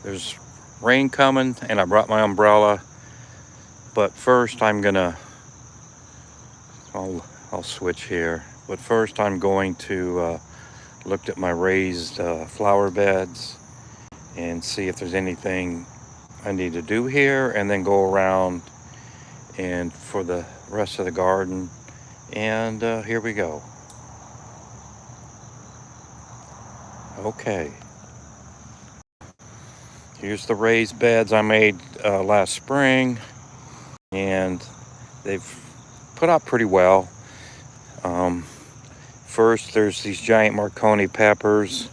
There's rain coming, and I brought my umbrella. But first, I'll switch here. But first, I'm going to look at my raised flower beds and see if there's anything I need to do here, and then go around and for the rest of the garden. And here we go. Okay. Here's the raised beds I made last spring, and they've put out pretty well. First, there's these giant Marconi peppers,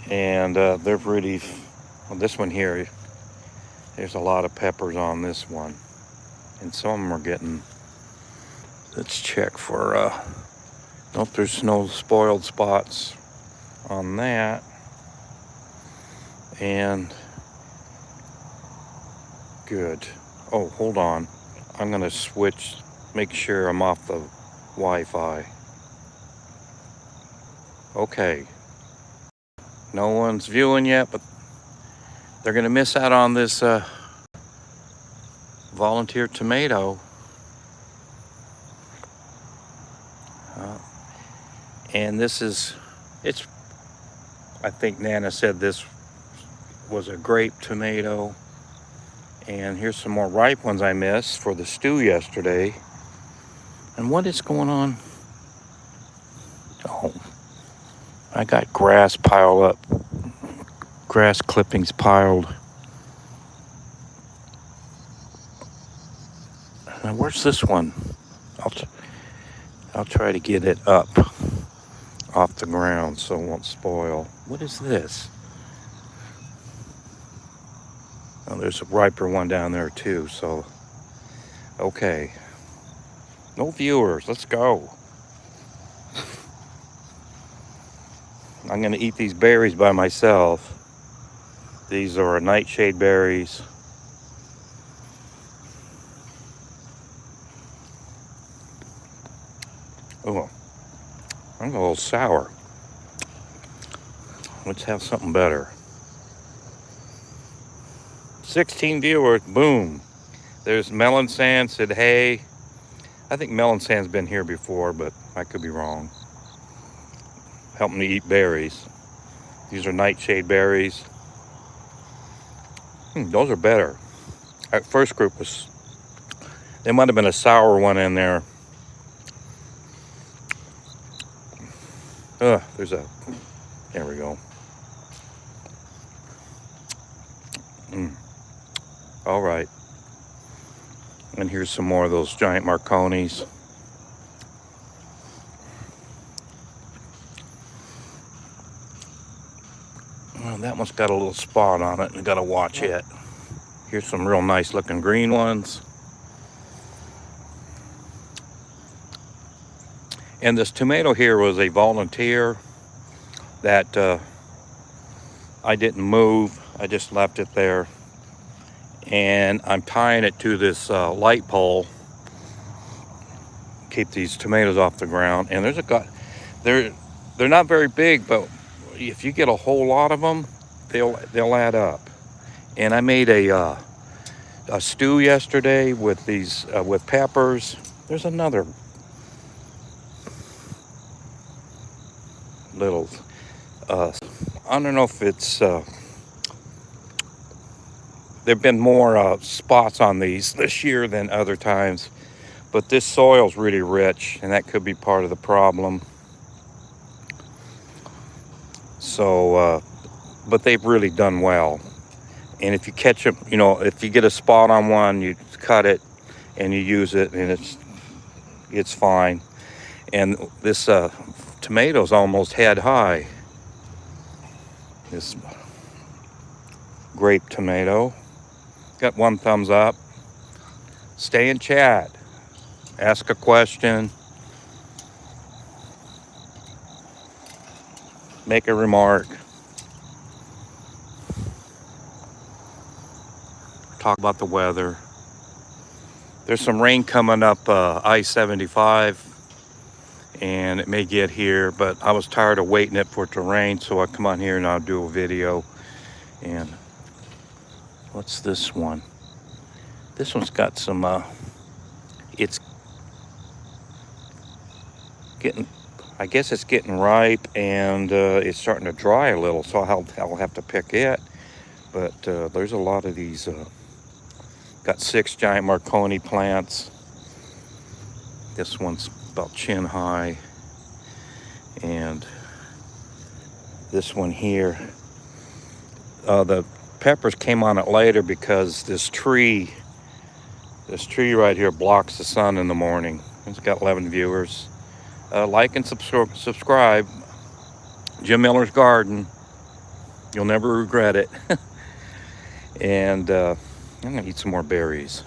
and they're pretty. Well, this one here, there's a lot of peppers on this one, and some of them are getting. Let's check for. Nope, there's no spoiled spots on that, and good. Oh, hold on. I'm gonna switch. Make sure I'm off the Wi-Fi. Okay. No one's viewing yet, but they're gonna miss out on this volunteer tomato. And this is, I think Nana said this was a grape tomato. And here's some more ripe ones I missed for the stew yesterday. And what is going on? Oh, I got grass piled up. Grass clippings piled. Now where's this one? I'll try to get it up off the ground so it won't spoil. What is this? Oh, there's a riper one down there too, so okay. No viewers, let's go. I'm gonna eat these berries by myself. These are nightshade berries. Oh, I'm a little sour. Let's have something better. 16 viewers, boom. There's Melon Sand said, hey. I think Melon Sand's been here before, but I could be wrong. Help me eat berries. These are nightshade berries. Those are better. That first group was, there might have been a sour one in there. There we go. All right. And here's some more of those giant Marconis. Well, that one's got a little spot on it, and I gotta watch it. Here's some real nice looking green ones. And this tomato here was a volunteer that I didn't move. I just left it there. And I'm tying it to this light pole. Keep these tomatoes off the ground. And they're not very big, but if you get a whole lot of them, they'll add up. And I made a stew yesterday with these with peppers. There's another little. I don't know if it's. There've been more spots on these this year than other times, but this soil's really rich, and that could be part of the problem. So, but they've really done well. And if you catch them, if you get a spot on one, you cut it and you use it, and it's fine. And this tomato's almost head high. This grape tomato. Got one thumbs up. Stay in chat. Ask a question. Make a remark. Talk about the weather. There's some rain coming up I-75, and it may get here, but I was tired of waiting it for it to rain, so I come on here and I'll do a video. And what's this one? This one's got some, it's getting, I guess it's getting ripe, and it's starting to dry a little, so I'll have to pick it. But there's a lot of these, got 6 giant Marconi plants. This one's about chin high. And this one here, the peppers came on it later because this tree right here blocks the sun in the morning. It's got 11 viewers. Like and subscribe. Jim Miller's Garden. You'll never regret it. And I'm gonna eat some more berries.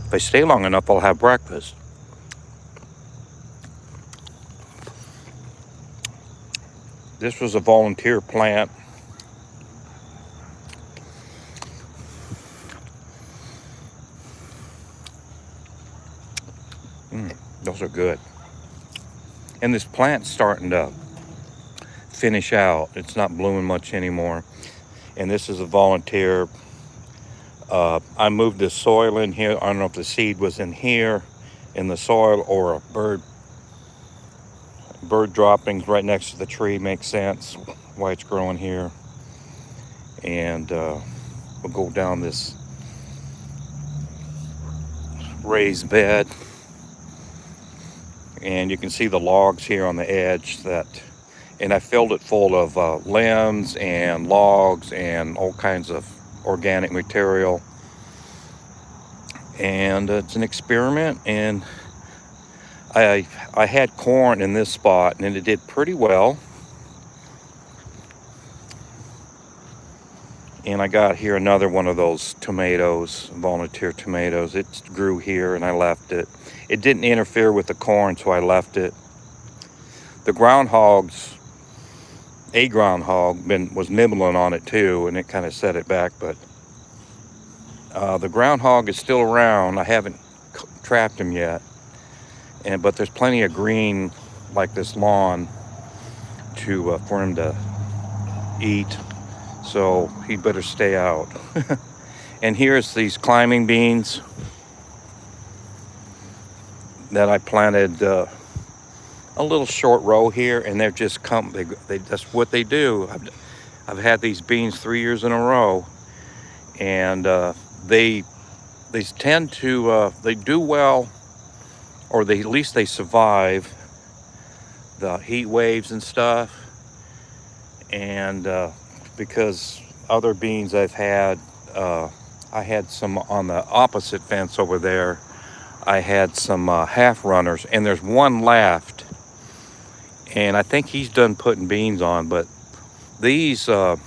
If I stay long enough, I'll have breakfast. This was a volunteer plant. Those are good. And this plant's starting to finish out. It's not blooming much anymore. And this is a volunteer. I moved the soil in here. I don't know if the seed was in here in the soil or a bird droppings right next to the tree. Makes sense why it's growing here. And we'll go down this raised bed, and you can see the logs here on the edge and I filled it full of limbs and logs and all kinds of organic material. And it's an experiment, and I had corn in this spot and it did pretty well. And I got here another one of those tomatoes, volunteer tomatoes. It grew here and I left it. It didn't interfere with the corn, so I left it. The a groundhog was nibbling on it too, and it kind of set it back. But the groundhog is still around. I haven't trapped him yet. But there's plenty of green, like this lawn, for him to eat. So he'd better stay out. And here's these climbing beans that I planted a little short row here, and they're just that's what they do. I've had these beans 3 years in a row, and they tend to they do well, or at least they survive the heat waves and stuff. And because other beans I've had, I had some on the opposite fence over there. I had some half runners, and there's one left, and I think he's done putting beans on. But these, I'm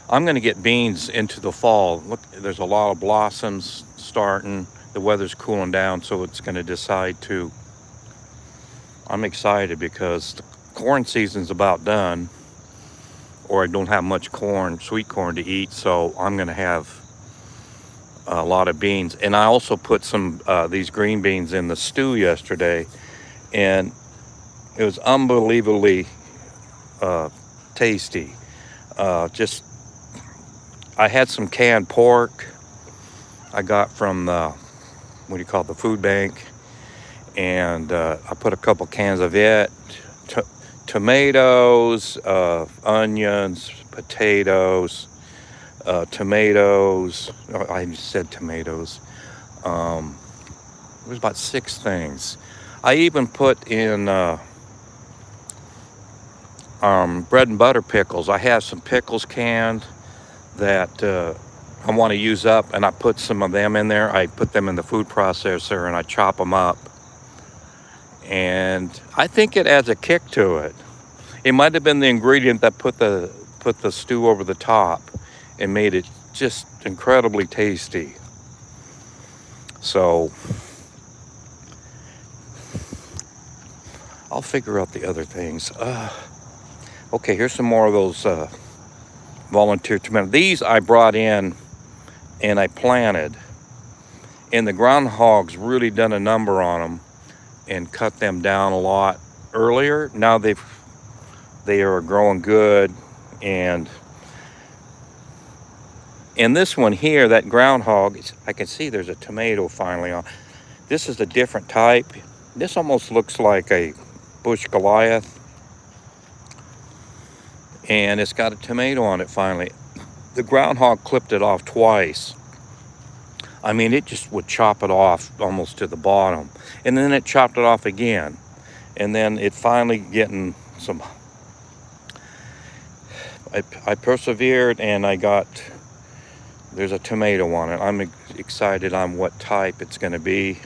going to get beans into the fall. Look, there's a lot of blossoms starting. The weather's cooling down, so it's going to decide to. I'm excited because the corn season's about done, or I don't have much sweet corn to eat, so I'm going to have a lot of beans. And I also put some these green beans in the stew yesterday, and it was unbelievably tasty. I had some canned pork I got from the food bank, and I put a couple cans of it. Tomatoes, onions, potatoes, tomatoes. Oh, I said tomatoes. It was about 6 things. I even put in bread and butter pickles. I have some pickles canned that I want to use up, and I put some of them in there. I put them in the food processor and I chop them up. And I think it adds a kick to it. It might have been the ingredient that put the stew over the top and made it just incredibly tasty. So I'll figure out the other things. Okay, here's some more of those volunteer tomatoes. These I brought in and I planted, and the groundhogs really done a number on them and cut them down a lot earlier. Now they are growing good, and this one here, that groundhog, I can see there's a tomato finally on. This is a different type. This almost looks like a bush Goliath, and it's got a tomato on it finally. The groundhog clipped it off twice. I mean, it just would chop it off almost to the bottom, and then it chopped it off again, and then it finally getting some. I persevered, and I got, there's a tomato on it. I'm excited on what type it's going to be.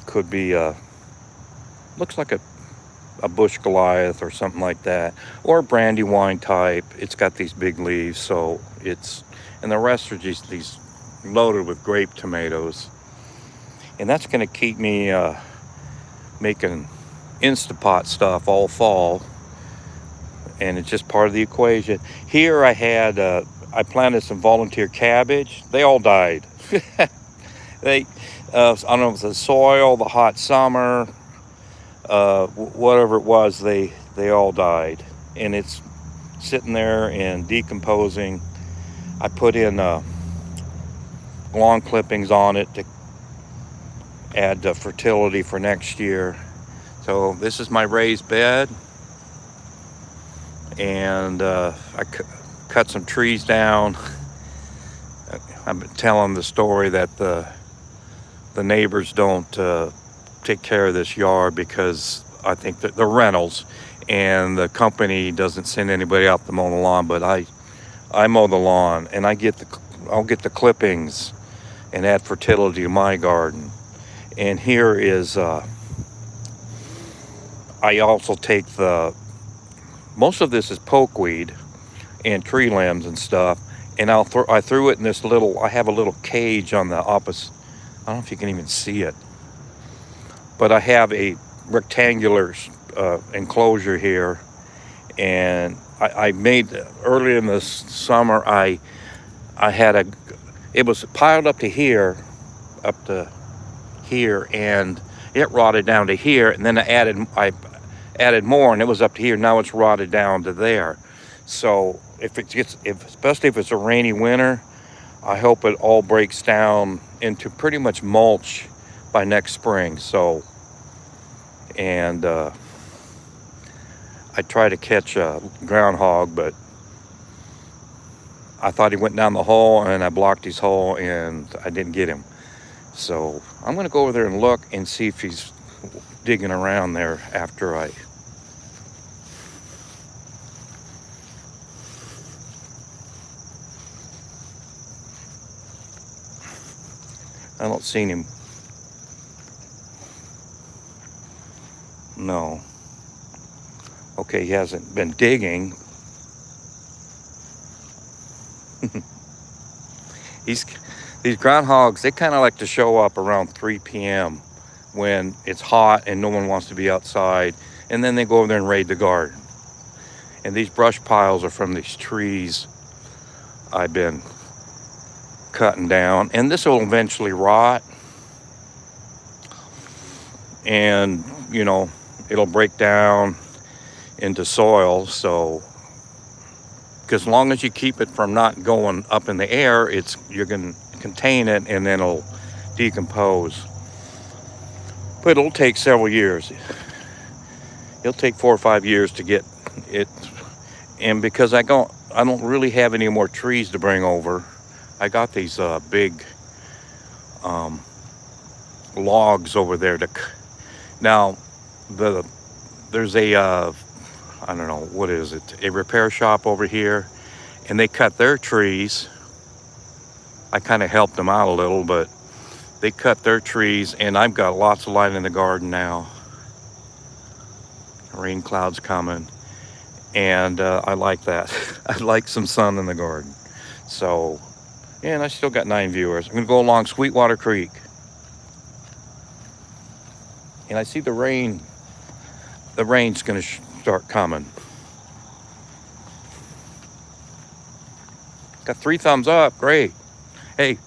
Could be looks like a bush Goliath or something like that, or a Brandywine type. It's got these big leaves, so it's, and the rest are just these loaded with grape tomatoes, and that's going to keep me making Instapot stuff all fall, and it's just part of the equation. Here I had I planted some volunteer cabbage. They all died. They I don't know if it's the soil, the hot summer, whatever it was, they all died, and it's sitting there and decomposing. I put in lawn clippings on it to add fertility for next year. So this is my raised bed, and I cut some trees down. I've been telling the story that the neighbors don't take care of this yard because I think that they're rentals, and the company doesn't send anybody out to mow the lawn, but I mow the lawn, and I'll get the clippings and add fertility to my garden. And here is I also take most of this is pokeweed and tree limbs and stuff, and I threw it in this little, I have a little cage on the opposite. I don't know if you can even see it, but I have a rectangular enclosure here, and I made, early in the summer, I had it was piled up to here, and it rotted down to here, and then I added more, and it was up to here. Now it's rotted down to there. So especially if it's a rainy winter, I hope it all breaks down into pretty much mulch by next spring. So, and I try to catch a groundhog, but I thought he went down the hole, and I blocked his hole, and I didn't get him. So I'm going to go over there and look and see if he's digging around there after I don't see him. No. Okay, he hasn't been digging. These groundhogs, they kind of like to show up around 3 p.m. when it's hot and no one wants to be outside, and then they go over there and raid the garden. And these brush piles are from these trees I've been cutting down, and this will eventually rot, and you know, it'll break down into soil. So because as long as you keep it from not going up in the air, you're going to contain it, and then it'll decompose. But it'll take several years. It'll take 4 or 5 years to get it. And because I don't really have any more trees to bring over, I got these big logs over there now there's a I don't know, what is it, a repair shop over here, and they cut their trees. I kind of helped them out a little, but they cut their trees, and I've got lots of light in the garden now. Rain clouds coming, and I like that. I like some sun in the garden. So, yeah, and I still got 9 viewers. I'm gonna go along Sweetwater Creek, and I see the rain the rain's going to start coming. Got 3 thumbs up. Great. Hey,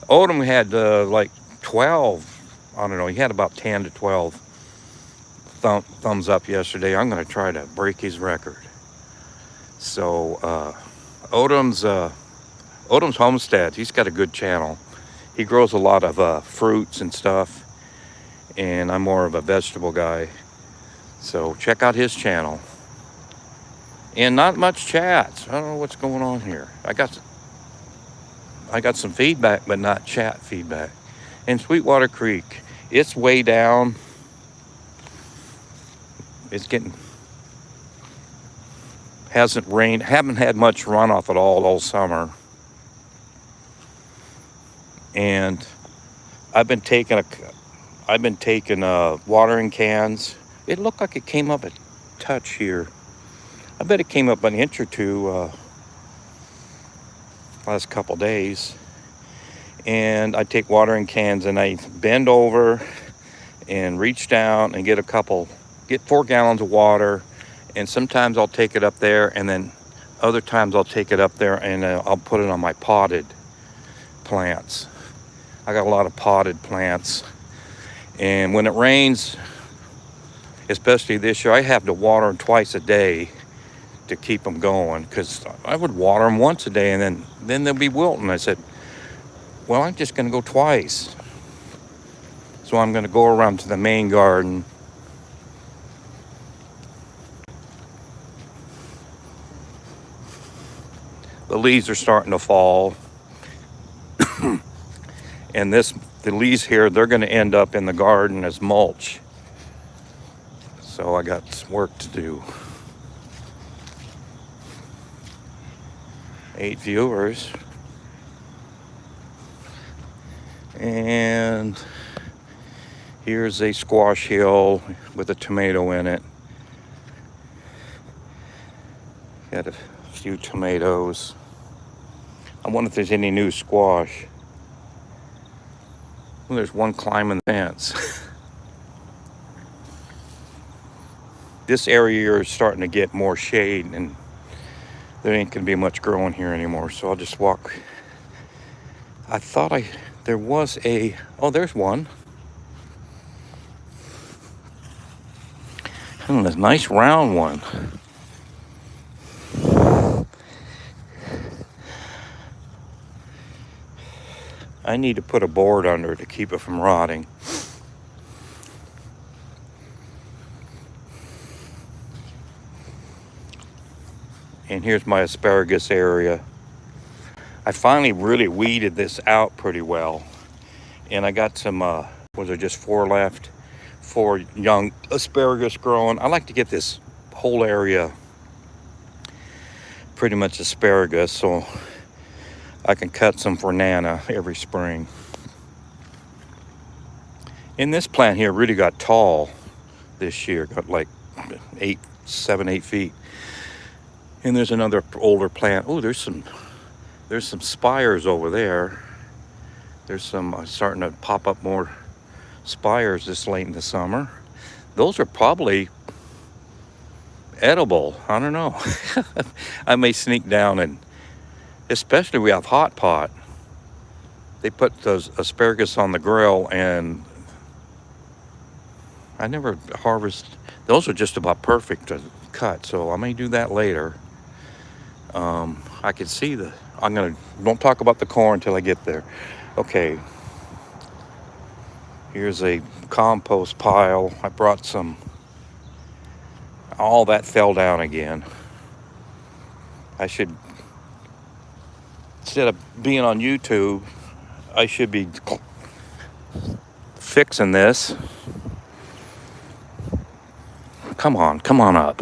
Odom had like 12. I don't know. He had about 10 to 12 thumbs up yesterday. I'm going to try to break his record. So Odom's Homestead, he's got a good channel. He grows a lot of fruits and stuff, and I'm more of a vegetable guy. So check out his channel. And not much chats. I don't know what's going on here. I got some feedback, but not chat feedback. And Sweetwater Creek, it's way down. It's hasn't rained, haven't had much runoff at all summer. And I've been taking watering cans. It looked like it came up a touch here. I bet it came up an inch or two last couple days. And I take watering cans and I bend over and reach down and get 4 gallons of water. And sometimes I'll take it up there, and then other times I'll take it up there and I'll put it on my potted plants. I got a lot of potted plants. And when it rains, especially this year, I have to water them twice a day to keep them going, because I would water them once a day and then they'll be wilting. I said, well, I'm just going to go twice. So I'm going to go around to the main garden. The leaves are starting to fall. And the leaves here, they're going to end up in the garden as mulch. So I got work to do. 8 viewers. And here's a squash hill with a tomato in it. Got a few tomatoes. I wonder if there's any new squash. Well, there's one climbing the fence. This area is starting to get more shade, and there ain't gonna be much growing here anymore. So I'll just walk. I thought there was there's one. A nice round one. I need to put a board under it to keep it from rotting. And here's my asparagus area. I finally really weeded this out pretty well. And I got some, was there just 4 left? 4 young asparagus growing. I like to get this whole area pretty much asparagus, so I can cut some for Nana every spring. And this plant here really got tall this year. Got like 7, 8 feet. And there's another older plant. Oh, there's some spires over there. There's some starting to pop up more spires this late in the summer. Those are probably edible. I don't know. I may sneak down, and especially we have hot pot. They put those asparagus on the grill, and I never harvest. Those are just about perfect to cut, so I may do that later. I can see don't talk about the corn until I get there. Okay. Here's a compost pile. I brought some. All that fell down again. I should, instead of being on YouTube, I should be fixing this. Come on up.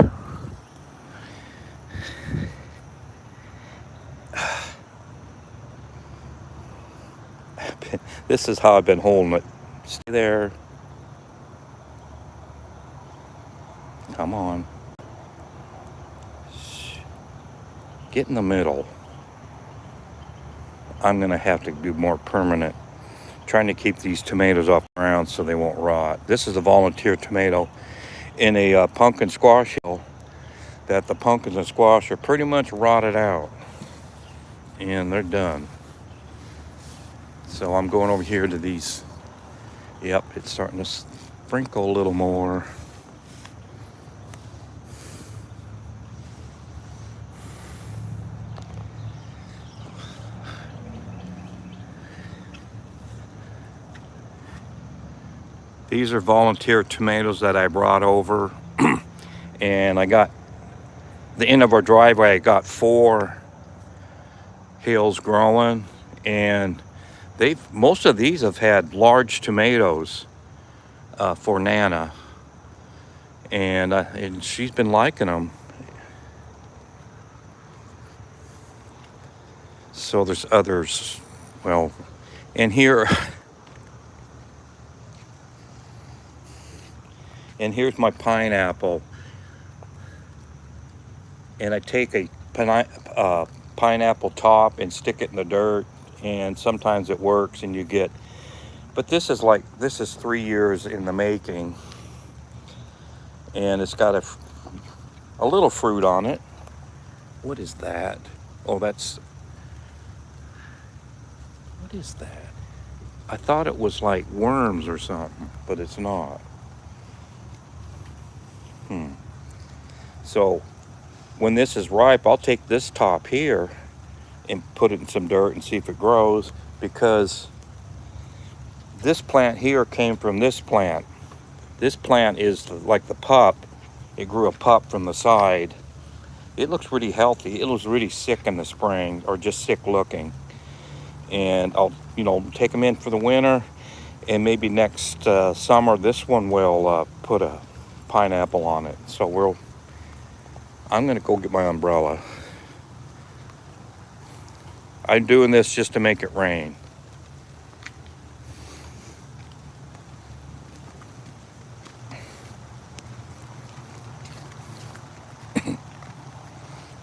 This is how I've been holding it. Stay there. Come on. Get in the middle. I'm going to have to do more permanent. Trying to keep these tomatoes off the ground so they won't rot. This is a volunteer tomato. in a pumpkin squash hill that the pumpkins and squash are pretty much rotted out and they're done. So I'm going over here to these. Yep, it's starting to sprinkle a little more. These are volunteer tomatoes that I brought over. And I got the end of our driveway. I got 4 hills growing, and most of these have had large tomatoes for Nana, and she's been liking them. So there's others. Well, and here, and here's my pineapple. And I take a pineapple top and stick it in the dirt, and sometimes it works and you get, but this is 3 years in the making, and it's got a little fruit on it. What is that? Oh, what is that? I thought it was like worms or something, but it's not. So when this is ripe, I'll take this top here and put it in some dirt and see if it grows, because this plant here came from this plant. This plant is like the pup. It grew a pup from the side. It looks really healthy. It was really sick in the spring, or just sick looking. And I'll, take them in for the winter, and maybe next summer this one will put a pineapple on it. So I'm gonna go get my umbrella. I'm doing this just to make it rain.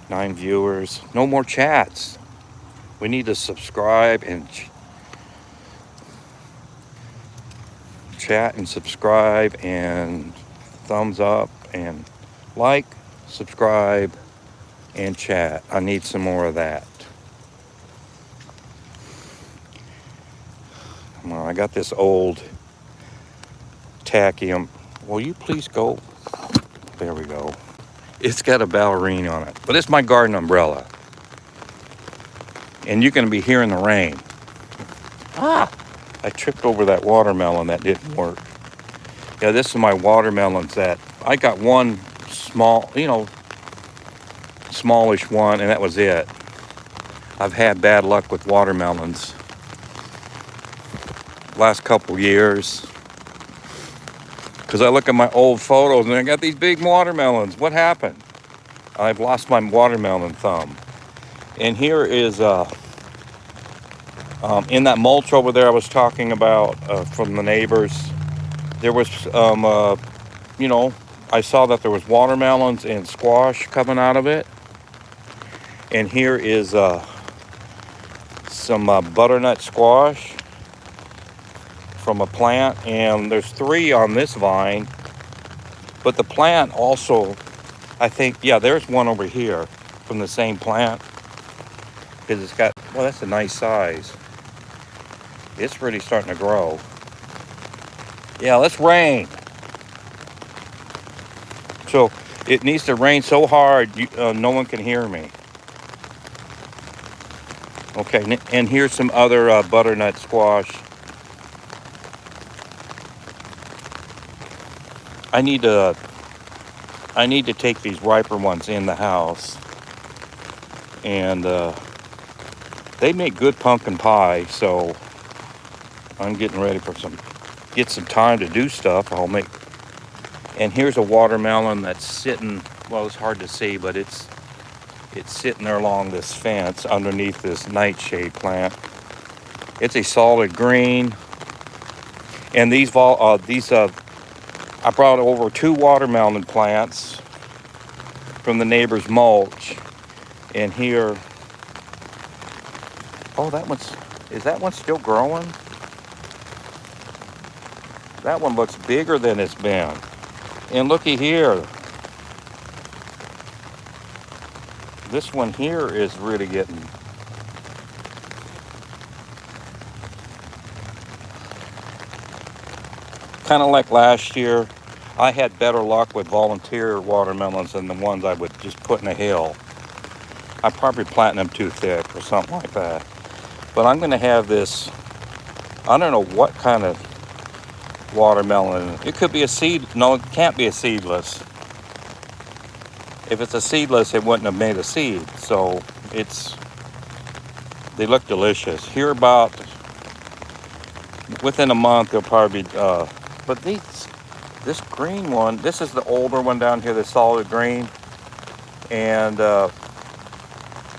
Nine viewers. No more chats. We need to subscribe and chat and subscribe and thumbs up and like, subscribe, and chat. I need some more of that. Come on, I got this old tacky. Will you please go? There we go. It's got a ballerina on it, but it's my garden umbrella. And you're going to be hearing the rain. I tripped over that watermelon. That didn't work. Yeah, this is my watermelons that I got one small, smallish one, and that was it. I've had bad luck with watermelons last couple years, because I look at my old photos and I got these big watermelons. What happened? I've lost my watermelon thumb. And here is in that mulch over there I was talking about from the neighbors. There was I saw that there was watermelons and squash coming out of it. And here is some butternut squash from a plant, and there's 3 on this vine. But the plant also, I think, yeah, there's one over here from the same plant, because it's got, well, that's a nice size. It's really starting to grow. Yeah, let's rain. So it needs to rain so hard no one can hear me. Okay, and here's some other butternut squash. I need to take these riper ones in the house, and they make good pumpkin pie. So I'm getting ready for get some time to do stuff. And here's a watermelon that's sitting. Well, it's hard to see, but it's sitting there along this fence underneath this nightshade plant. It's a solid green, and I brought over 2 watermelon plants from the neighbor's mulch. And here, oh, is that one still growing? That one looks bigger than it's been. And looky here, this one here is really getting, kind of like last year. I had better luck with volunteer watermelons than the ones I would just put in a hill. I probably planted them too thick or something like that. But I'm going to have this, I don't know what kind of watermelon. It could be a seed. No, it can't be a seedless. If it's a seedless, it wouldn't have made a seed. So they look delicious. Here about, within a month, they'll probably be, but this green one, this is the older one down here, the solid green. And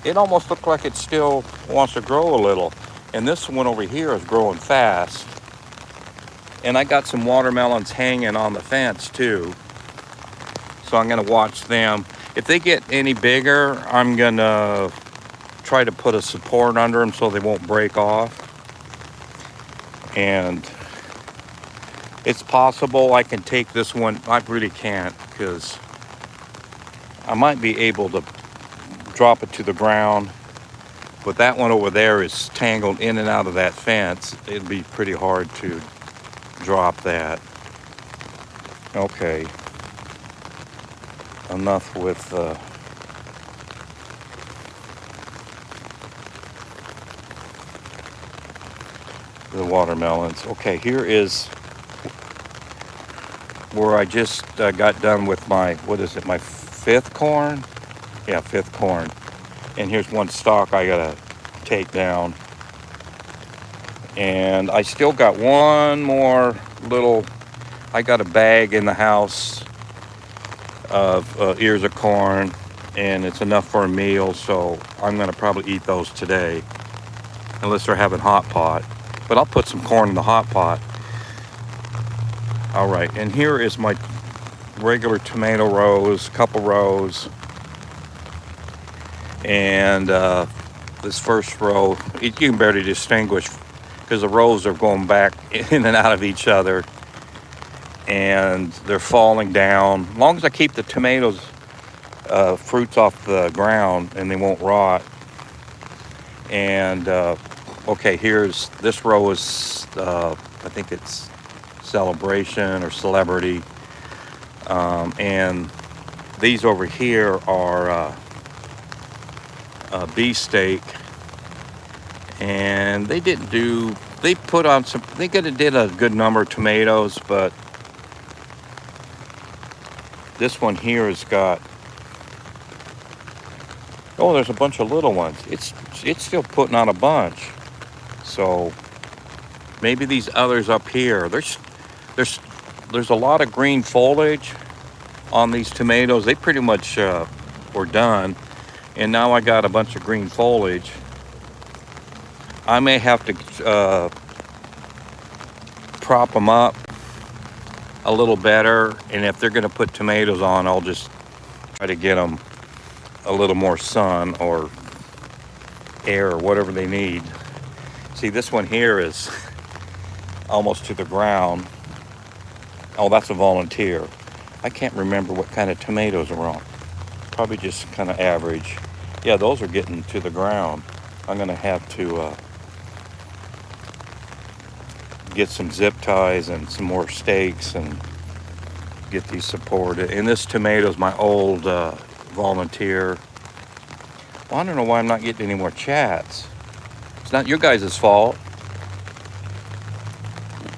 it almost looks like it still wants to grow a little. And this one over here is growing fast. And I got some watermelons hanging on the fence too. So I'm gonna watch them. If they get any bigger, I'm gonna try to put a support under them so they won't break off. And it's possible I can take this one. I really can't, because I might be able to drop it to the ground. But that one over there is tangled in and out of that fence. It'd be pretty hard to drop that. Okay. Enough with the watermelons. Okay, here is where I just got done with my, what is it, my fifth corn? Yeah, fifth corn. And here's one stalk I gotta take down. And I still got one more little, I got a bag in the house of ears of corn, and it's enough for a meal, so I'm gonna probably eat those today, unless they're having hot pot. But I'll put some corn in the hot pot. All right, and here is my regular tomato rows, couple rows. And this first row, you can barely distinguish because the rows are going back in and out of each other, and they're falling down. As long as I keep the tomatoes, fruits off the ground and they won't rot. And okay, here's this row is I think it's Celebration or Celebrity, and these over here are beefsteak, and they put on some, they did a good number of tomatoes, but this one here has got, oh, there's a bunch of little ones. It's still putting on a bunch. So maybe these others up here, there's a lot of green foliage on these tomatoes. They pretty much were done. And now I got a bunch of green foliage. I may have to prop them up a little better. And if they're gonna put tomatoes on, I'll just try to get them a little more sun or air or whatever they need. See, this one here is almost to the ground. Oh, that's a volunteer. I can't remember what kind of tomatoes are on. Probably just kind of average. Yeah, those are getting to the ground. I'm gonna have to get some zip ties and some more stakes and get these supported. And this tomato's my old volunteer. Well, I don't know why I'm not getting any more chats. It's not your guys' fault.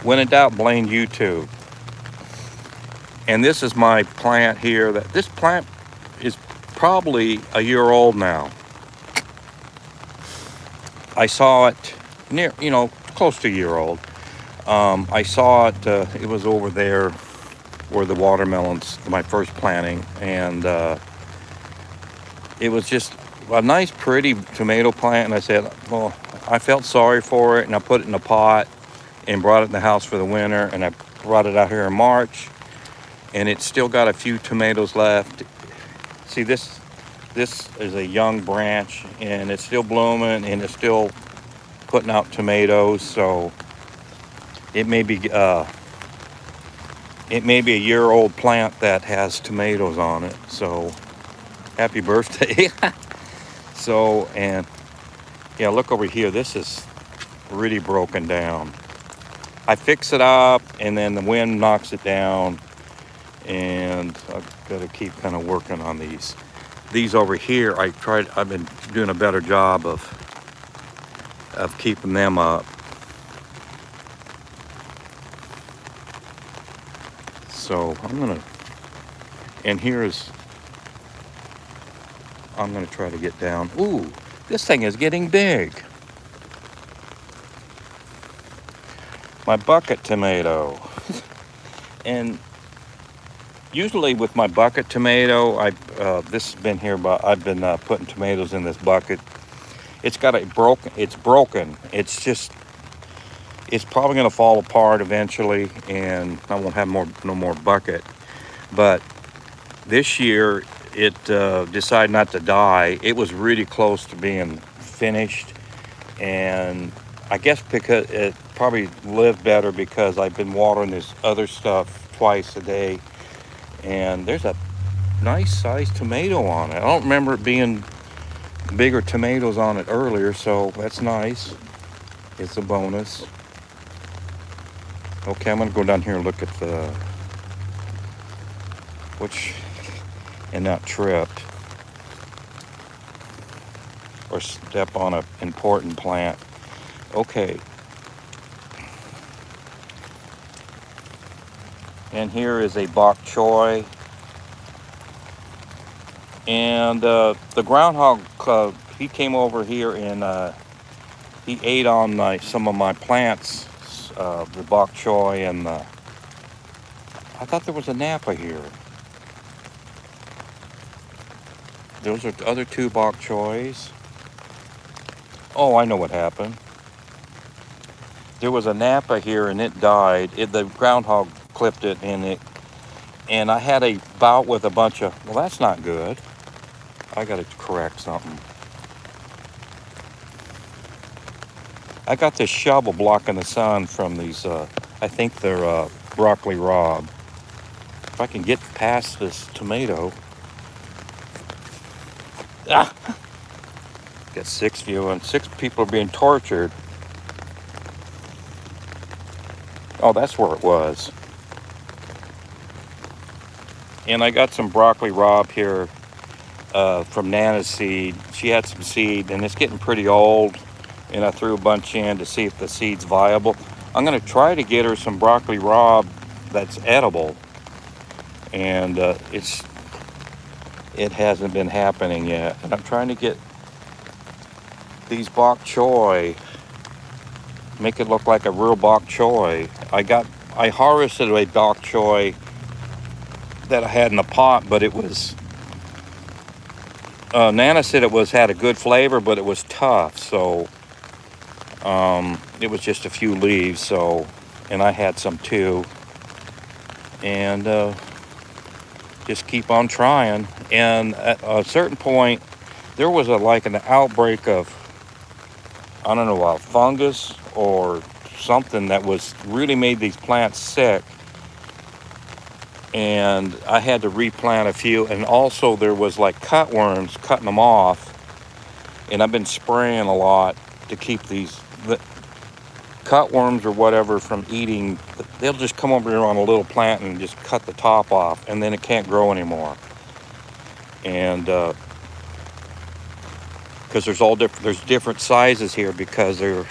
When in doubt, blame YouTube. And this is my plant here. This plant is probably a year old now. I saw it near, close to a year old. I saw it, it was over there where the watermelons, my first planting, and it was just a nice, pretty tomato plant. And I said, well, I felt sorry for it, and I put it in a pot and brought it in the house for the winter, and I brought it out here in March, and it's still got a few tomatoes left. See, this is a young branch, and it's still blooming, and it's still putting out tomatoes. So it may be It may be a year-old plant that has tomatoes on it. So happy birthday. So, and yeah, look over here. This is really broken down. I fix it up and then the wind knocks it down, and I've got to keep kind of working on these. These over here, I've been doing a better job of keeping them up. So I'm gonna try to get down. Ooh, this thing is getting big. My bucket tomato. And usually with my bucket tomato, this has been here, but I've been putting tomatoes in this bucket. It's broken. It's probably going to fall apart eventually, and I won't have no more bucket. But this year, it decided not to die. It was really close to being finished, and I guess because it probably lived better because I've been watering this other stuff twice a day, and there's a nice sized tomato on it. I don't remember it being bigger tomatoes on it earlier, so that's nice. It's a bonus. Okay, I'm gonna go down here and look at and not trip or step on an important plant. Okay. And here is a bok choy. And the groundhog, he came over here and he ate on some of my plants, the bok choy and I thought there was a Napa here. Those are the other two bok choys. Oh, I know what happened. There was a Napa here and it died. The groundhog clipped it, and I had a bout with a bunch of, well, that's not good. I got to correct something. I got this shovel blocking the sun from these, I think they're broccoli rabe. If I can get past this tomato. Ah! Got 6 viewing. 6 people are being tortured. Oh, that's where it was. And I got some broccoli rabe here from Nana's seed. She had some seed, and it's getting pretty old. And I threw a bunch in to see if the seed's viable. I'm going to try to get her some broccoli rabe that's edible. And it hasn't been happening yet. And I'm trying to get these bok choy, make it look like a real bok choy. I harvested a bok choy that I had in a pot, but it was, Nana said had a good flavor, but it was tough. So it was just a few leaves. So, and I had some too. And just keep on trying. And at a certain point, there was an outbreak of, I don't know, a fungus or something that was really made these plants sick. And I had to replant a few. And also there was like cutworms cutting them off. And I've been spraying a lot to keep the cutworms or whatever from eating. They'll just come over here on a little plant and just cut the top off, and then it can't grow anymore. And because there's different sizes here because they're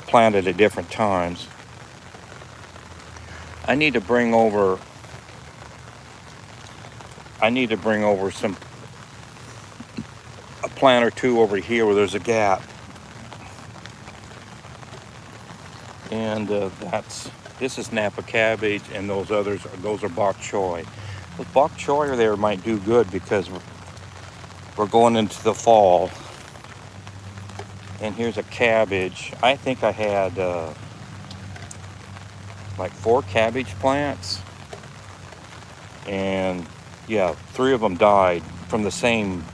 planted at different times. I need to bring over a plant or two over here where there's a gap. And this is Napa cabbage, and those are bok choy. The bok choy there might do good because we're going into the fall. And here's a cabbage. I think I had like 4 cabbage plants, and yeah, 3 of them died from the same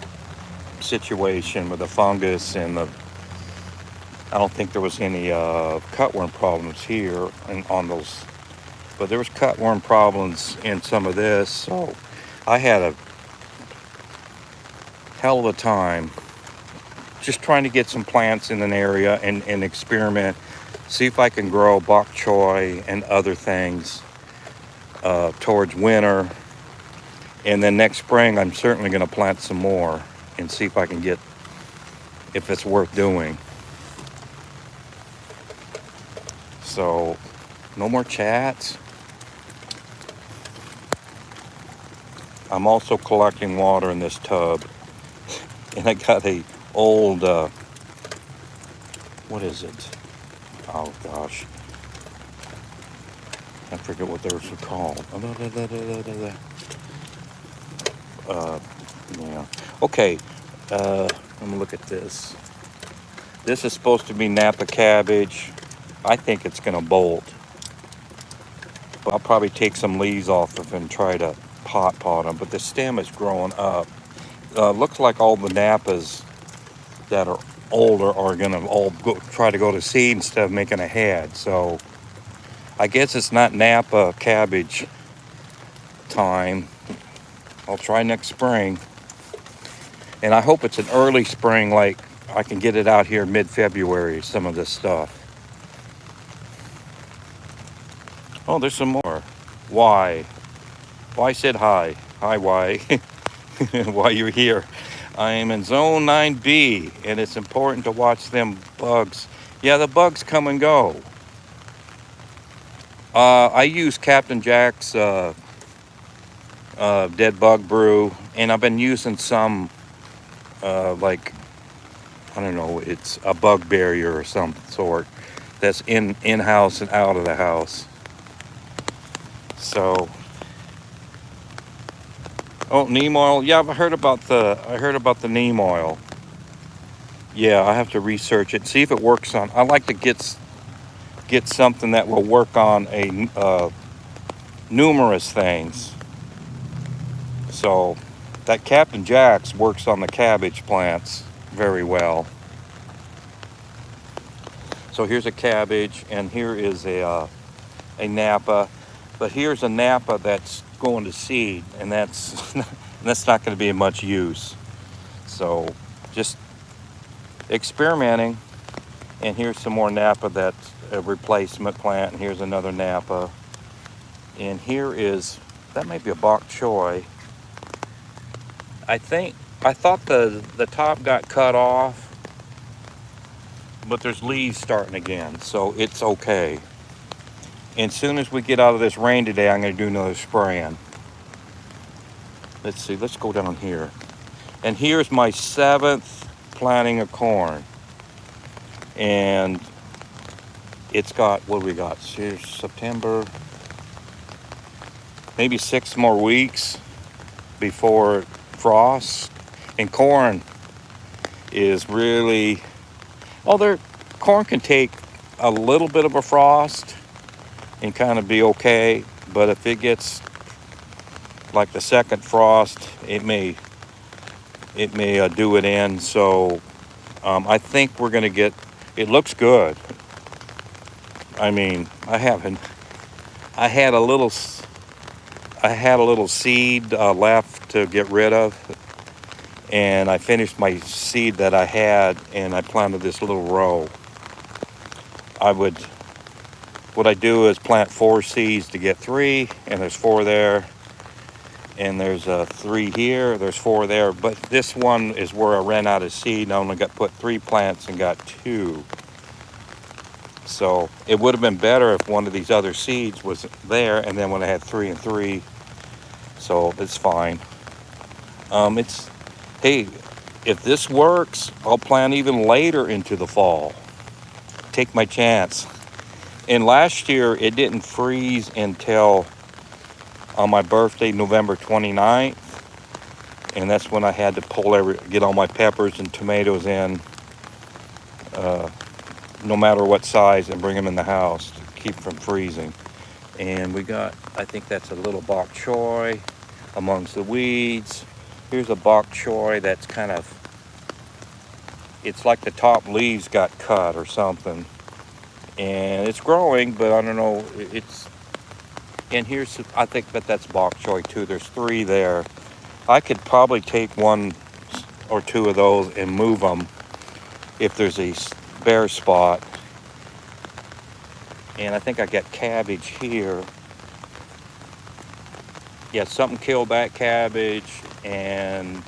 situation with the fungus and I don't think there was any cutworm problems here and on those But there was cutworm problems in some of this, so I had a hell of a time just trying to get some plants in an area and experiment, see if I can grow bok choy and other things towards winter. And then next spring, I'm certainly going to plant some more and see if I can get, if it's worth doing. So, no more chats. I'm also collecting water in this tub. And I got a old, what is it? Oh gosh. I forget what those are called. Yeah. Okay. Let me look at this. This is supposed to be Napa cabbage. I think it's going to bolt. But I'll probably take some leaves off of it and try to pot them. But the stem is growing up. Looks like all the Napas that are older are going to all try to go to seed instead of making a head. So I guess it's not Napa cabbage time. I'll try next spring. And I hope it's an early spring, like I can get it out here mid-February, some of this stuff. Oh, there's some more. Why? Why said hi. Hi, why? Why you're here. I am in zone 9B, and it's important to watch them bugs. Yeah, the bugs come and go. I use Captain Jack's dead bug brew, and I've been using some like, I don't know, it's a bug barrier or some sort that's in-house and out of the house. So, oh, neem oil. Yeah, I heard about the neem oil. Yeah, I have to research it, see if it works on. I like to get something that will work on numerous things. So that Captain Jack's works on the cabbage plants very well. So here's a cabbage, and here is a Napa, but here's a Napa that's going to seed, and that's not going to be much use. So just experimenting. And here's some more Napa that's a replacement plant, and here's another Napa. And here is, that might be a bok choy. I thought the top got cut off, but there's leaves starting again, so it's okay. And as soon as we get out of this rain today, I'm going to do another spraying. Let's see, let's go down here. And here's my 7th planting of corn. And it's got, what do we got? Here's September, maybe 6 more weeks before frost. And corn is really, corn can take a little bit of a frost and kind of be okay, but if it gets like the second frost, it may do it in. So I think we're gonna get, it looks good. I mean, I had a little seed left to get rid of, and I finished my seed that I had, and I planted this little row. What I do is plant 4 seeds to get 3, and there's 4 there, and there's 3 here, there's 4 there, but this one is where I ran out of seed, and I only put 3 plants and got 2. So it would have been better if one of these other seeds was there, and then when I had 3 and 3, so it's fine. Hey, if this works, I'll plant even later into the fall. Take my chance. And last year, it didn't freeze until on my birthday, November 29th. And that's when I had to get all my peppers and tomatoes in, no matter what size, and bring them in the house to keep from freezing. And we got, I think that's a little bok choy amongst the weeds. Here's a bok choy that's kind of, it's like the top leaves got cut or something. And it's growing, but I don't know, And here's, I think that that's bok choy too. There's 3 there. I could probably take 1 or 2 of those and move them if there's a bare spot. And I think I got cabbage here. Yeah, something killed that cabbage, and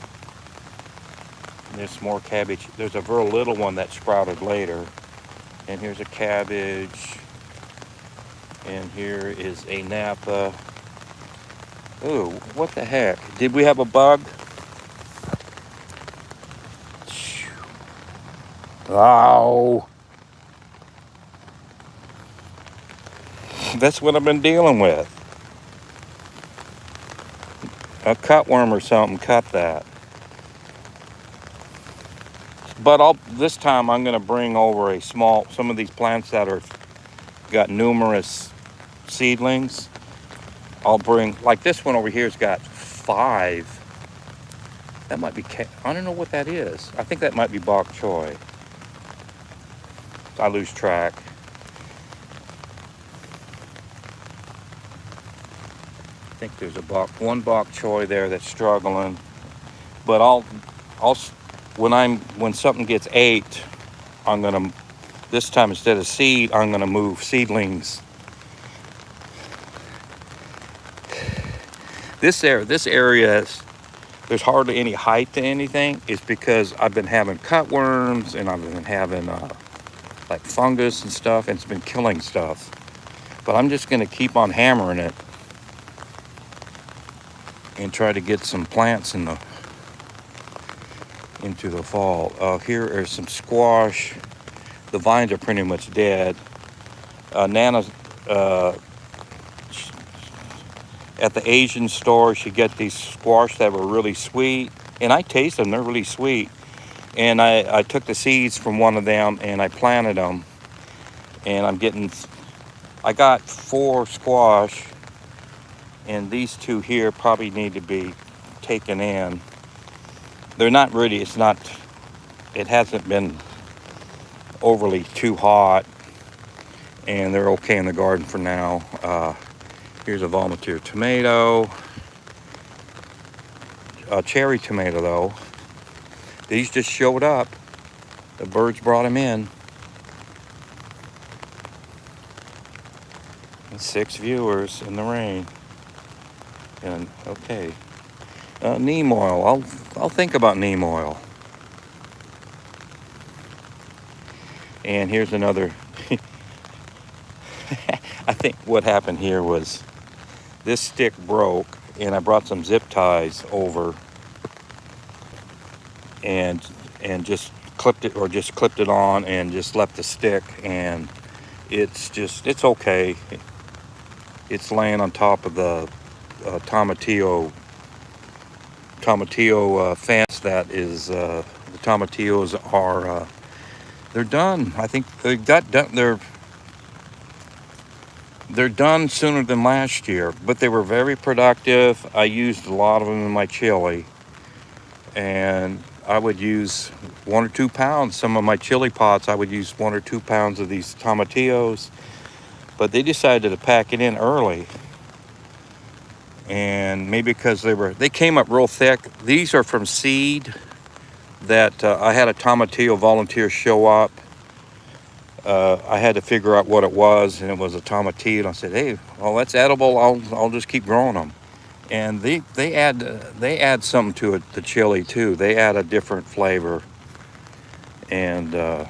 there's more cabbage. There's a very little one that sprouted later. And here's a cabbage. And here is a Napa. Ooh, what the heck? Did we have a bug? Oh. That's what I've been dealing with. A cutworm or something cut that. But this time I'm going to bring over some of these plants that are got numerous seedlings. I'll bring, like this one over here's got 5. That might be, I don't know what that is. I think that might be bok choy. I lose track. I think there's one bok choy there that's struggling. But when something gets ate, I'm gonna, this time instead of seed, I'm gonna move seedlings. This area there's hardly any height to anything. It's because I've been having cutworms and I've been having like fungus and stuff, and it's been killing stuff. But I'm just gonna keep on hammering it and try to get some plants into the fall. Here are some squash. The vines are pretty much dead. Nana, at the Asian store, she got these squash that were really sweet, and I taste them. They're really sweet. And I took the seeds from one of them and I planted them. And I got 4 squash, and these 2 here probably need to be taken in. They're not really, it hasn't been overly too hot, and they're okay in the garden for now. Here's a volunteer tomato. A cherry tomato though. These just showed up. The birds brought them in. And 6 viewers in the rain. And okay. Neem oil. I'll think about neem oil. And here's another. I think what happened here was this stick broke, and I brought some zip ties over and just clipped it on and just left the stick, and it's okay. It's laying on top of the tomatillo fence. That is the tomatillos are they're done. I think they got done. They're done sooner than last year, but they were very productive. I used a lot of them in my chili, and I would use 1 or 2 pounds. Some of my chili pots, I would use 1 or 2 pounds of these tomatillos, but they decided to pack it in early. And maybe because they came up real thick. These are from seed that I had a tomatillo volunteer show up. I had to figure out what it was, and it was a tomatillo. And I said, "Hey, well, that's edible. I'll just keep growing them." And they add something to it, the chili too. They add a different flavor, and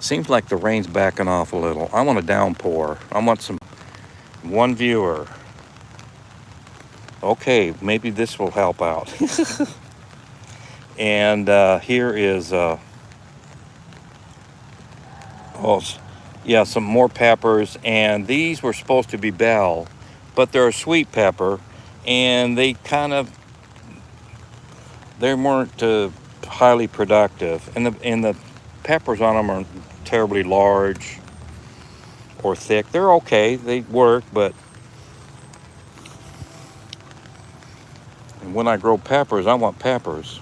seems like the rain's backing off a little. I want a downpour. I want some. 1 viewer. Okay, maybe this will help out. And here is some more peppers, and these were supposed to be bell, but they're a sweet pepper, and they weren't highly productive, and the peppers on them aren't terribly large or thick. They're okay, they work, but when I grow peppers, I want peppers.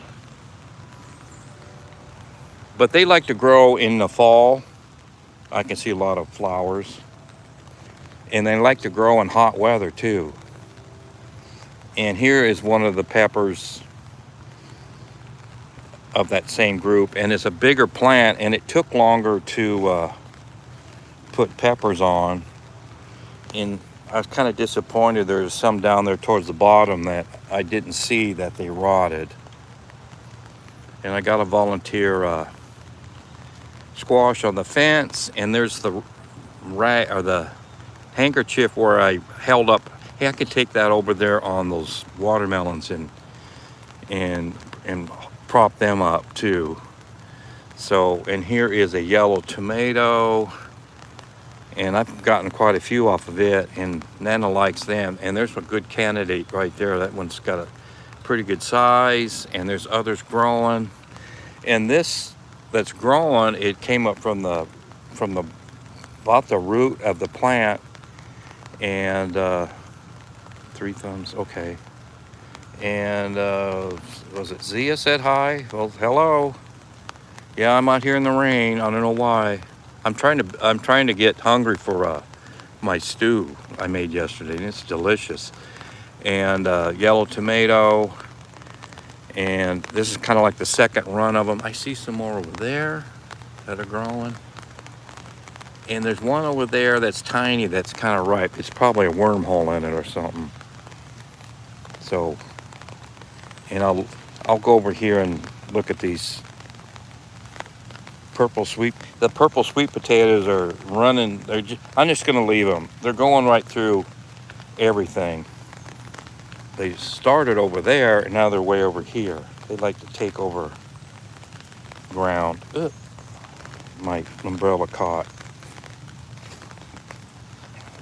But they like to grow in the fall. I can see a lot of flowers. And they like to grow in hot weather too. And here is one of the peppers of that same group, and it's a bigger plant, and it took longer to put peppers on. And I was kind of disappointed. There's some down there towards the bottom that I didn't see that they rotted. And I got a volunteer squash on the fence, and there's the rag or the handkerchief where I held up. Hey, I could take that over there on those watermelons and prop them up too. So, and here is a yellow tomato, and I've gotten quite a few off of it, and Nana likes them. And there's a good candidate right there. That one's got a pretty good size, and there's others growing. And this that's growing, it came up from the about the root of the plant. And 3 thumbs, okay. And was it Zia said hi? Well, hello. Yeah, I'm out here in the rain. I don't know why. I'm trying to get hungry for my stew I made yesterday, and it's delicious. And yellow tomato. And this is kind of like the second run of them. I see some more over there that are growing. And there's one over there that's tiny, that's kind of ripe. It's probably a wormhole in it or something. So, and I'll go over here and look at these the purple sweet potatoes are running. I'm just gonna leave them. They're going right through everything. They started over there, and now they're way over here. They like to take over ground. Ugh. My umbrella caught.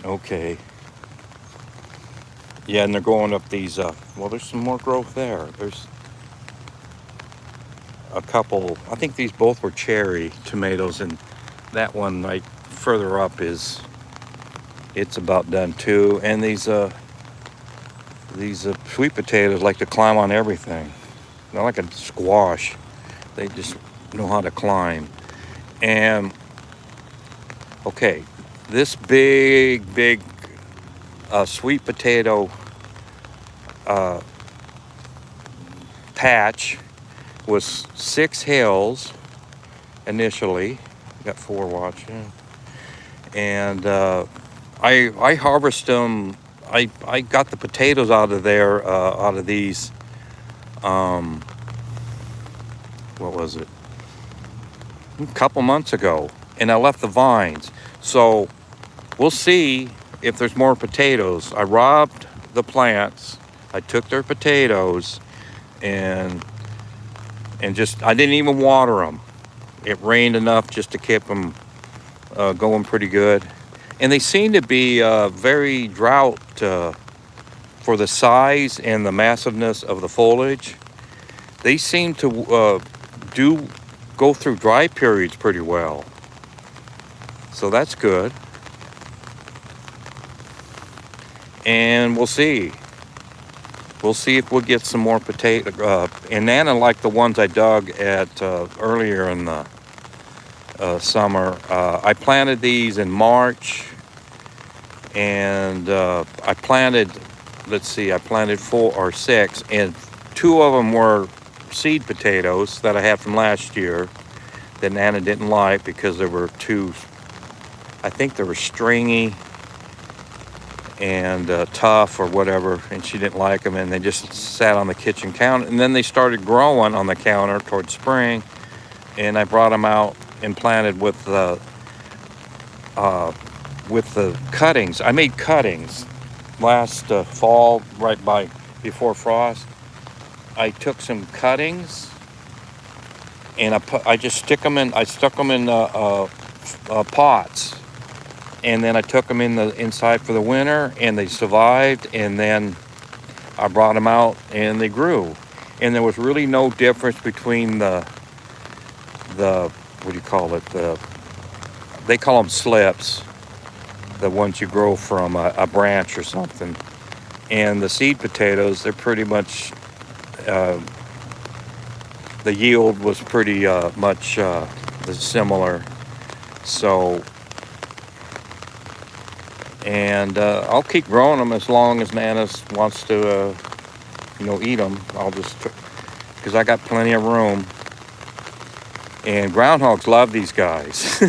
Okay. Yeah, and they're going up these, well, there's some more growth there. There's a couple, I think these both were cherry tomatoes, and that one right further up it's about done too. And these sweet potatoes like to climb on everything. They're like a squash. They just know how to climb. And, okay, this big sweet potato patch was 6 hills initially. Got 4 watching. And I harvest them. I got the potatoes out of there, out of these, what was it? A couple months ago. And I left the vines. So we'll see if there's more potatoes. I robbed the plants. I took their potatoes and just, I didn't even water them. It rained enough just to keep them going pretty good. And they seem to be very drought for the size and the massiveness of the foliage. They seem to go through dry periods pretty well. So that's good. And we'll see. We'll see if we'll get some more potato. And Nana liked the ones I dug at earlier in the summer. I planted these in March, and I planted 4 or 6, and 2 of them were seed potatoes that I had from last year that Nana didn't like because they were too, I think they were stringy and tough or whatever, and she didn't like them, and they just sat on the kitchen counter. And then they started growing on the counter towards spring, and I brought them out and planted with the cuttings. I made cuttings last fall, before frost. I took some cuttings and I stuck them in pots. And then I took them inside for the winter, and they survived. And then I brought them out, and they grew. And there was really no difference between the what do you call it? They call them slips, the ones you grow from a branch or something. And the seed potatoes, they're pretty much, the yield was pretty much similar. So. And I'll keep growing them as long as Nana wants to, eat them. I'll just, because I got plenty of room. And groundhogs love these guys.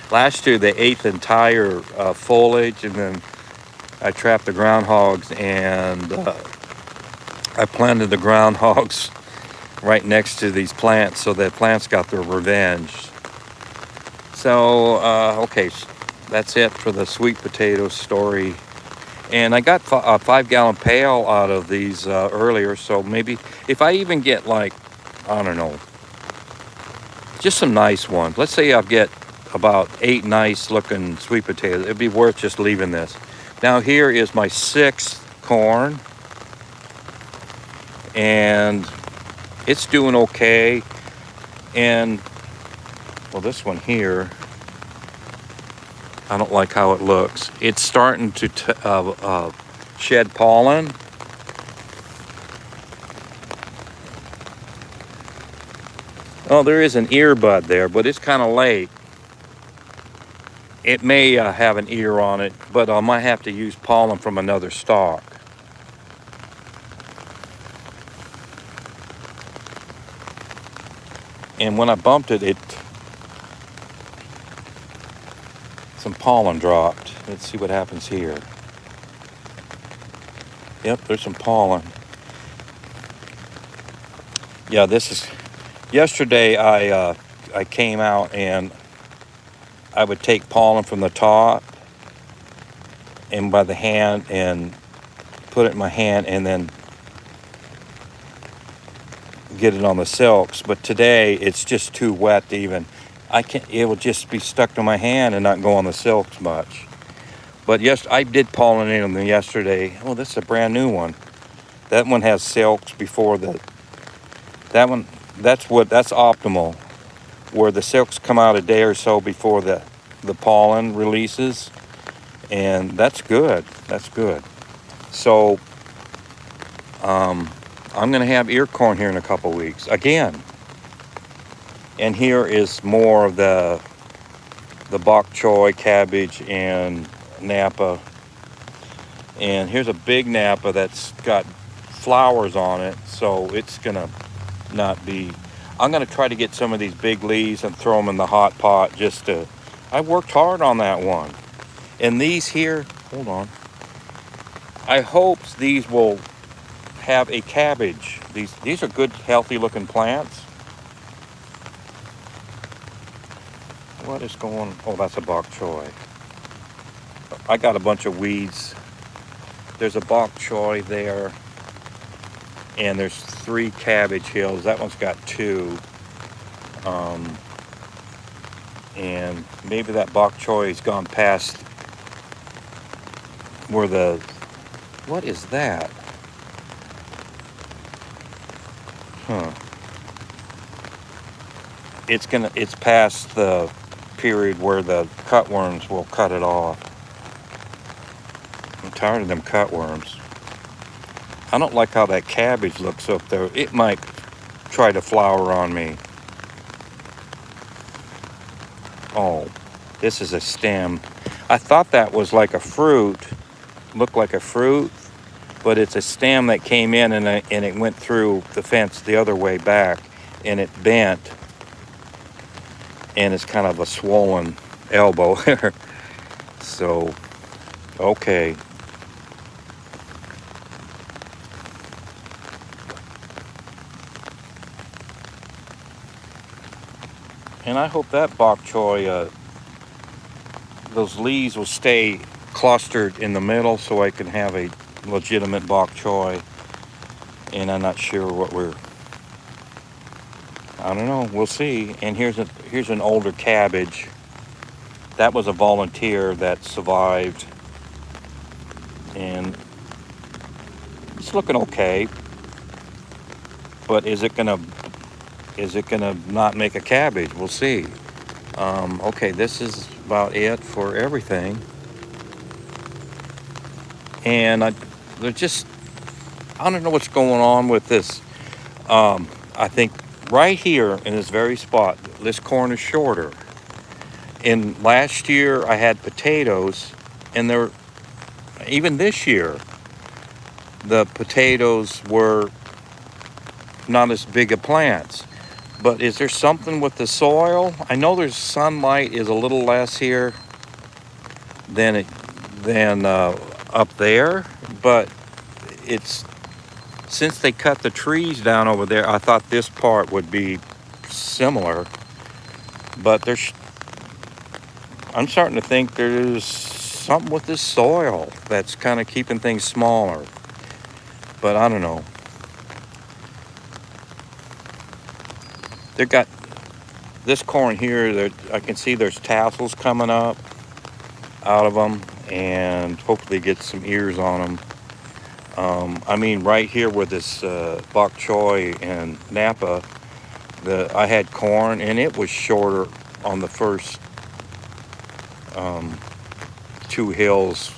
Last year they ate the entire foliage, and then I trapped the groundhogs, and I planted the groundhogs right next to these plants, so that plants got their revenge. So, okay, that's it for the sweet potato story. And I got a 5-gallon pail out of these earlier, so maybe if I even get like, I don't know, just some nice ones. Let's say I get about 8 nice looking sweet potatoes. It'd be worth just leaving this. Now here is my 6th corn, and it's doing okay. And well, this one here, I don't like how it looks. It's starting to shed pollen. Oh, there is an earbud there, but it's kind of late. It may have an ear on it, but I might have to use pollen from another stalk. And when I bumped it, some pollen dropped. Let's see what happens here. Yep, there's some pollen. Yeah, this is... Yesterday I came out and I would take pollen from the top and by the hand and put it in my hand and then get it on the silks. But today it's just too wet to even... it will just be stuck to my hand and not go on the silks much. But yes, I did pollinate them yesterday. Oh, this is a brand new one. That one has silks before that one. That's optimal, where the silks come out a day or so before the pollen releases, and that's good. That's good. So I'm gonna have ear corn here in a couple weeks again. And here is more of the bok choy, cabbage, and Napa. And here's a big Napa that's got flowers on it, so it's gonna not be... I'm gonna try to get some of these big leaves and throw them in the hot pot just to... I worked hard on that one. And these here, hold on, I hope these will have a cabbage. These are good, healthy looking plants. What is going... Oh, that's a bok choy. I got a bunch of weeds. There's a bok choy there. And there's 3 cabbage hills. That one's got 2. And maybe that bok choy has gone past where the... What is that? Huh. It's past the period where the cutworms will cut it off. I'm tired of them cutworms. I don't like how that cabbage looks up there. It might try to flower on me. Oh, this is a stem. I thought that was like a fruit. Looked like a fruit, but it's a stem that came in and it went through the fence the other way back, and it bent. And it's kind of a swollen elbow there. So, okay. And I hope that bok choy, those leaves will stay clustered in the middle so I can have a legitimate bok choy. And I'm not sure what I don't know, we'll see. And here's an older cabbage. That was a volunteer that survived. And it's looking okay. But is it gonna not make a cabbage? We'll see. Okay, this is about it for everything. And I don't know what's going on with this. I think right here in this very spot, this corn is shorter. in last year I had potatoes, and even this year, the potatoes were not as big of plants. But is there something with the soil? I know there's sunlight is a little less here than up there, but it's since they cut the trees down over there, I thought this part would be similar. But I'm starting to think there's something with this soil that's kind of keeping things smaller. But I don't know. They've got this corn here that I can see there's tassels coming up out of them, and hopefully get some ears on them. I mean, right here with this bok choy and Napa, I had corn, and it was shorter on the first two hills,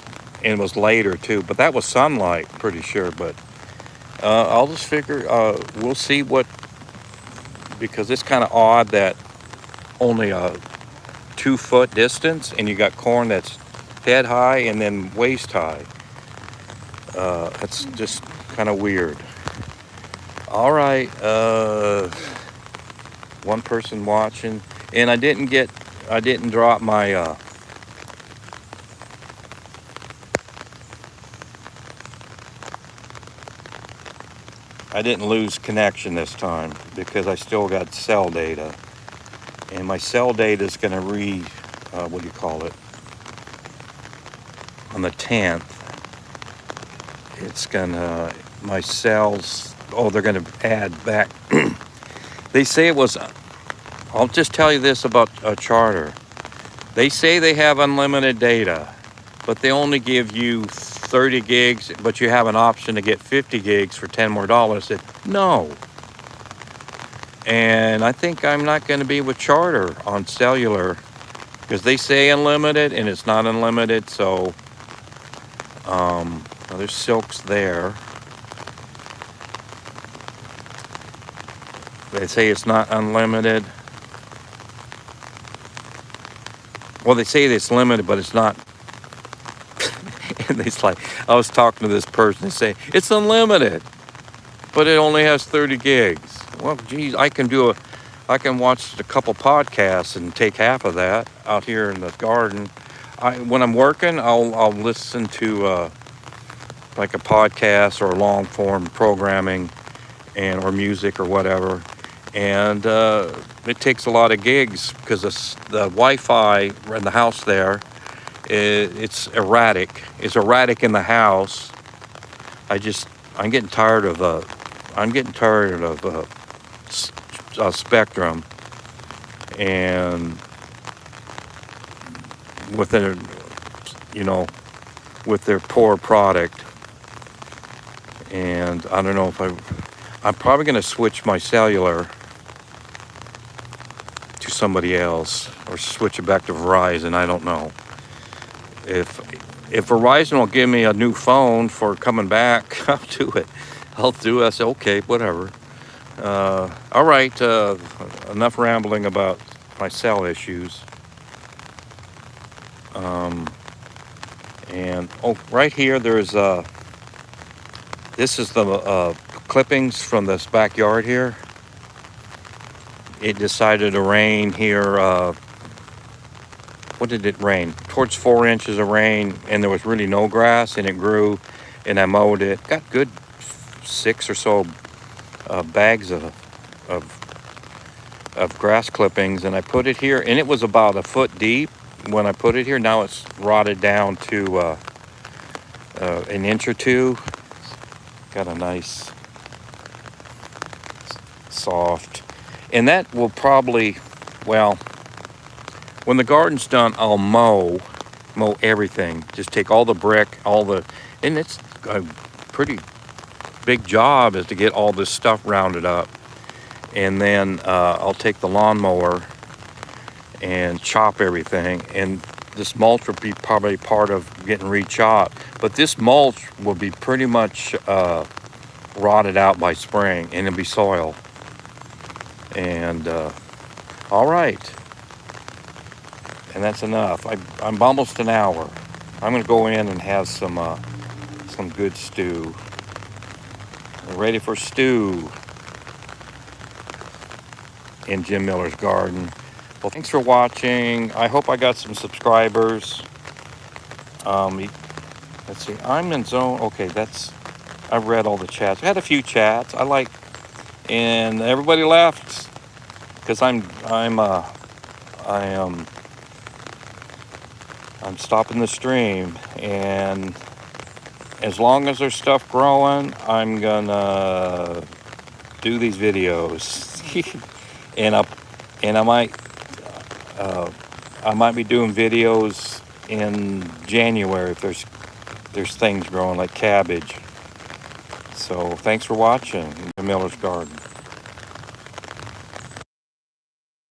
and it was later too. But that was sunlight, pretty sure. But I'll just figure we'll see because it's kind of odd that only a 2-foot distance, and you got corn that's head high and then waist high. That's just kind of weird. All right, one person watching, and I didn't drop my I didn't lose connection this time because I still got cell data, and my cell data is going to read what do you call it, on the 10th. It's gonna, my cells, they're gonna add back. They say it was, I'll just tell you this about a Charter. They say they have unlimited data, but they only give you 30 gigs, but you have an option to get 50 gigs for $10 more. I said, no. And I think I'm not gonna be with Charter on cellular, because they say unlimited and it's not unlimited. So there's silks there. They say it's not unlimited. Well, they say it's limited, but it's not. And it's like, I was talking to this person, they say it's unlimited, but it only has 30 gigs. Well, geez, I can watch a couple podcasts and take half of that out here in the garden. When I'm working, I'll listen to like a podcast or long form programming or music or whatever, and it takes a lot of gigs because the Wi-Fi in the house there, it's erratic. It's erratic in the house. I'm getting tired of Spectrum, and with their poor product. And I don't know if I'm probably going to switch my cellular to somebody else or switch it back to Verizon. I don't know. If Verizon will give me a new phone for coming back, I'll do it. I say, okay, whatever. All right, enough rambling about my cell issues. And right here there's this is the clippings from this backyard here. It decided to rain here. What did it rain? Towards 4 inches of rain, and there was really no grass, and it grew, and I mowed it. Got good 6 or so bags of grass clippings, and I put it here, and it was about a foot deep when I put it here. Now it's rotted down to an inch or two. Got a nice soft, and that will probably, well, when the garden's done, I'll mow everything. Just take all the brick, and it's a pretty big job is to get all this stuff rounded up. And then I'll take the lawnmower and chop everything. And this mulch will be probably part of getting re-chopped. But this mulch will be pretty much rotted out by spring, and it'll be soil. And all right. and that's enough. I'm almost an hour. I'm gonna go in and have some good stew. We're ready for stew in Jim Miller's garden. Well, thanks for watching. I hope I got some subscribers. Let's see, I'm in zone. Okay, I've read all the chats. I had a few chats. And everybody left because I'm stopping the stream, and as long as there's stuff growing, I'm gonna do these videos. and I might be doing videos in January if there's things growing like cabbage. So thanks for watching Miller's Garden.